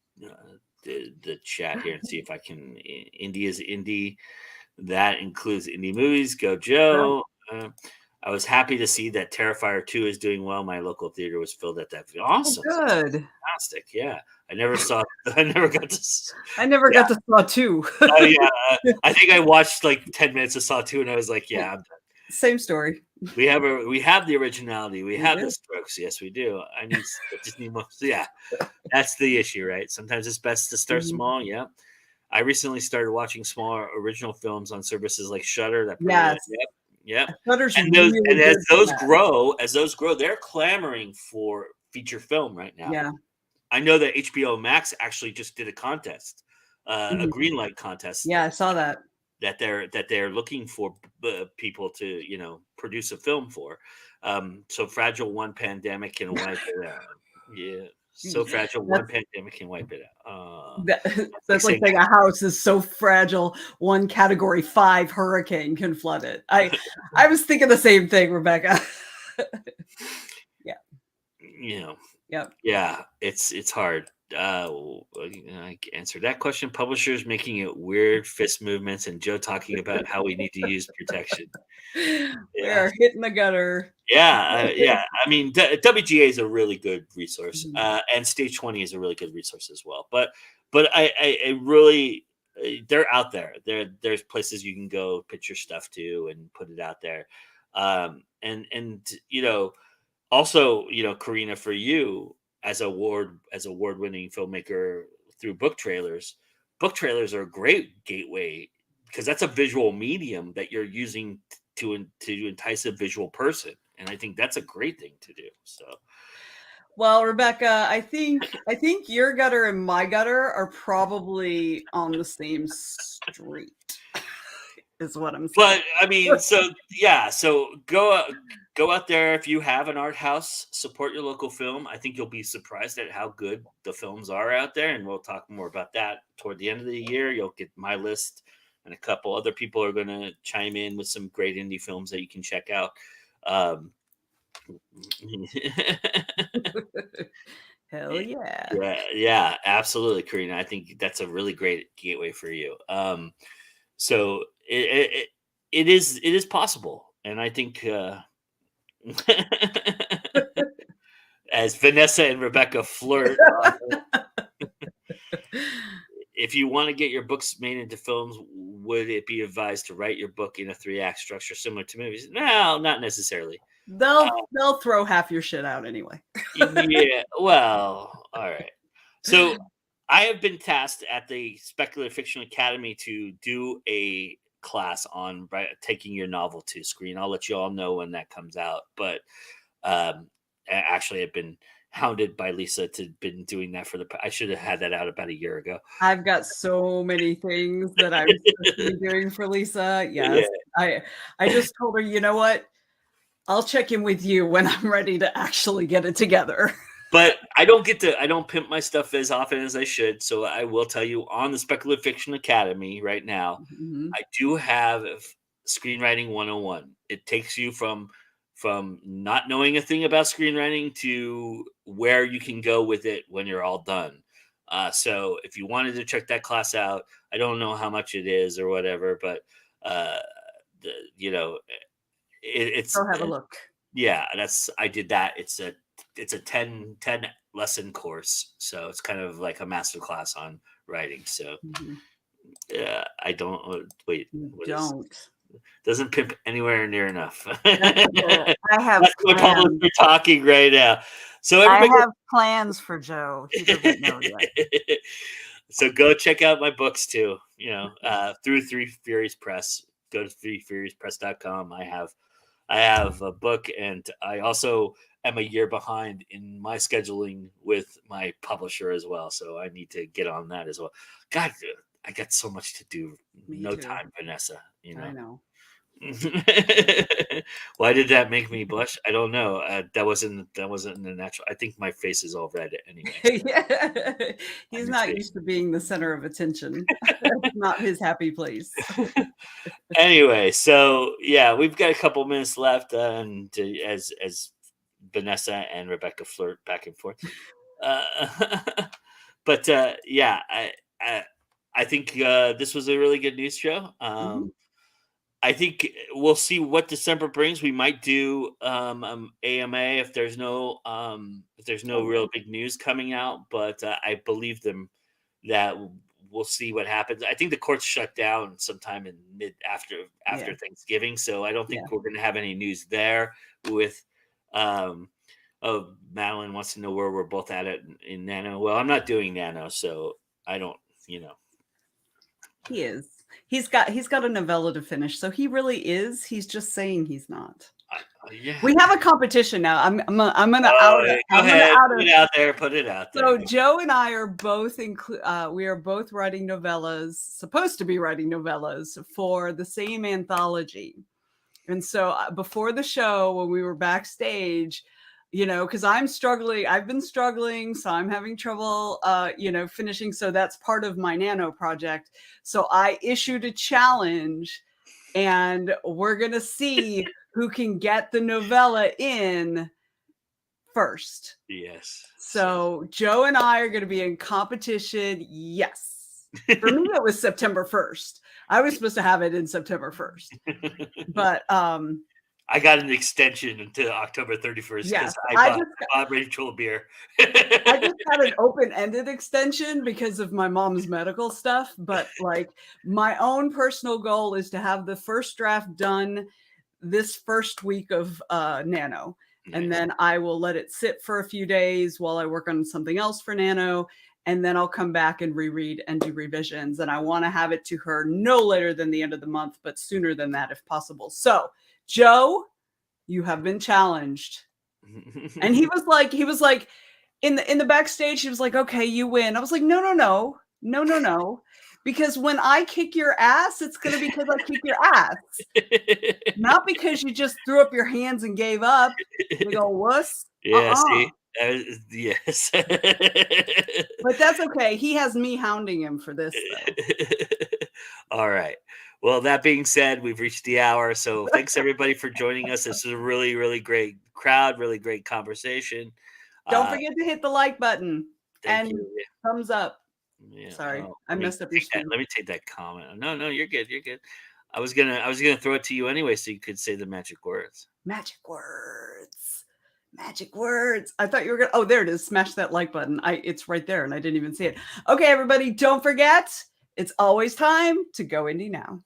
the chat here and see if I can. Indie is indie. That includes indie movies. Go Joe. I was happy to see that Terrifier 2 is doing well. My local theater was filled at that. Awesome. Oh, good. Fantastic. Yeah. I never got to Saw 2. Oh yeah. I think I watched like 10 minutes of Saw 2 and I was like, yeah, I'm done. Same story. We have the originality. We have the strokes. Yes, we do. I just need more. Yeah. That's the issue, right? Sometimes it's best to start small. Yeah. I recently started watching smaller original films on services like Shudder. Yep. And as those grow, they're clamoring for feature film right now. Yeah. I know that HBO Max actually just did a contest, a green light contest. Yeah, I saw that. That they're looking for people to produce a film for. So Fragile, one pandemic can wipe it out. Yeah. So fragile, one pandemic can wipe it out. That's like saying a house is so fragile, one Category 5 hurricane can flood it. I was thinking the same thing, Rebecca. Yeah. Yep. Yeah, it's hard. I answered that question. Publishers making it weird fist movements, and Joe talking about how we need to use protection. We are hitting the gutter. Yeah. I mean, WGA is a really good resource, and Stage 20 is a really good resource as well. But I really, they're out there. There's places you can go pitch your stuff to and put it out there. Also, Karina, for you as award-winning filmmaker through book trailers are a great gateway because that's a visual medium that you're using to entice a visual person. And I think that's a great thing to do. So, well, Rebecca, I think your gutter and my gutter are probably on the same street. Is what I'm saying. But I mean, so go out there. If you have an art house, support your local film. I think you'll be surprised at how good the films are out there. And we'll talk more about that toward the end of the year. You'll get my list, and a couple other people are going to chime in with some great indie films that you can check out. Hell yeah. Yeah, absolutely, Karina. I think that's a really great gateway for you. So it is possible, and I think as Vanessa and Rebecca flirt, if you want to get your books made into films, would it be advised to write your book in a 3-act structure similar to movies? No, not necessarily. They'll throw half your shit out anyway. Yeah, well, all right. So I have been tasked at the Speculative Fiction Academy to do a class on taking your novel to screen. I'll let you all know when that comes out. But actually, I've been hounded by Lisa to been doing that I should have had that out about a year ago. I've got so many things that I'm supposed to be doing for Lisa. Yes. Yeah. I just told her, you know what? I'll check in with you when I'm ready to actually get it together. But I don't pimp my stuff as often as I should. So I will tell you, on the Speculative Fiction Academy right now, I do have Screenwriting 101. It takes you from not knowing a thing about screenwriting to where you can go with it when you're all done. So if you wanted to check that class out, I don't know how much it is or whatever, but it's Go have a look. Yeah, I did that. It's a 10 lesson course, so it's kind of like a master class on writing. So I don't wait. Doesn't pimp anywhere near enough. I have. That's my publisher talking right now. So everybody, I have plans for Joe. He doesn't know yet. So go check out my books too. Through Three Furies Press. Go to threefuriespress.com. I have a book, and I also am a year behind in my scheduling with my publisher as well. So I need to get on that as well. God, I got so much to do. Me too. Time, Vanessa. I know. Why did that make me blush? I don't know. That wasn't the natural. I think my face is all red anyway. Yeah. He's not used to being the center of attention. That's not his happy place. Anyway, so yeah, we've got a couple minutes left, and as Vanessa and Rebecca flirt back and forth. But yeah, I think this was a really good news show. I think we'll see what December brings. We might do AMA if there's no real big news coming out, but I believe them that we'll see what happens. I think the courts shut down sometime in after Thanksgiving, so I don't think we're going to have any news there. With Madeline wants to know where we're both at it in Nano. Well, I'm not doing Nano, so I don't. He is. He's got a novella to finish, so he really is. He's just saying he's not. Yeah. We have a competition now. I'm gonna out it. Go ahead. Put it out there. Put it out there. So Joe and I are both we are both writing novellas, supposed to be writing novellas for the same anthology. And so before the show, when we were backstage, because I've been struggling, so I'm having trouble, finishing. So that's part of my Nano project. So I issued a challenge, and we're going to see who can get the novella in first. Yes. So Joe and I are going to be in competition. Yes. For me, it was September 1st. I was supposed to have it in September 1st. But, I got an extension until October 31st because yes, I bought Rachel a beer. I just had an open-ended extension because of my mom's medical stuff. But my own personal goal is to have the first draft done this first week of Nano. And then I will let it sit for a few days while I work on something else for Nano. And then I'll come back and reread and do revisions. And I want to have it to her no later than the end of the month, but sooner than that if possible. So Joe, you have been challenged. And he was like in the backstage, he was like, okay, you win. I was like, no. Because when I kick your ass, it's going to be because I kick your ass. Not because you just threw up your hands and gave up. You go, wuss. Yeah, see? Yes. But that's okay. He has me hounding him for this, though. All right. Well, that being said, we've reached the hour. So thanks everybody for joining us. This is a really, really great crowd, really great conversation. Don't forget to hit the like button Thank and you. thumbs up. Yeah. Sorry, Oh, I messed up your screen. let me take that comment. No, you're good. You're good. I was gonna throw it to you anyway, so you could say the magic words. Magic words. Magic words. I thought you were gonna. Oh, there it is. Smash that like button. It's right there, and I didn't even see it. Okay, everybody, don't forget. It's always time to go indie now.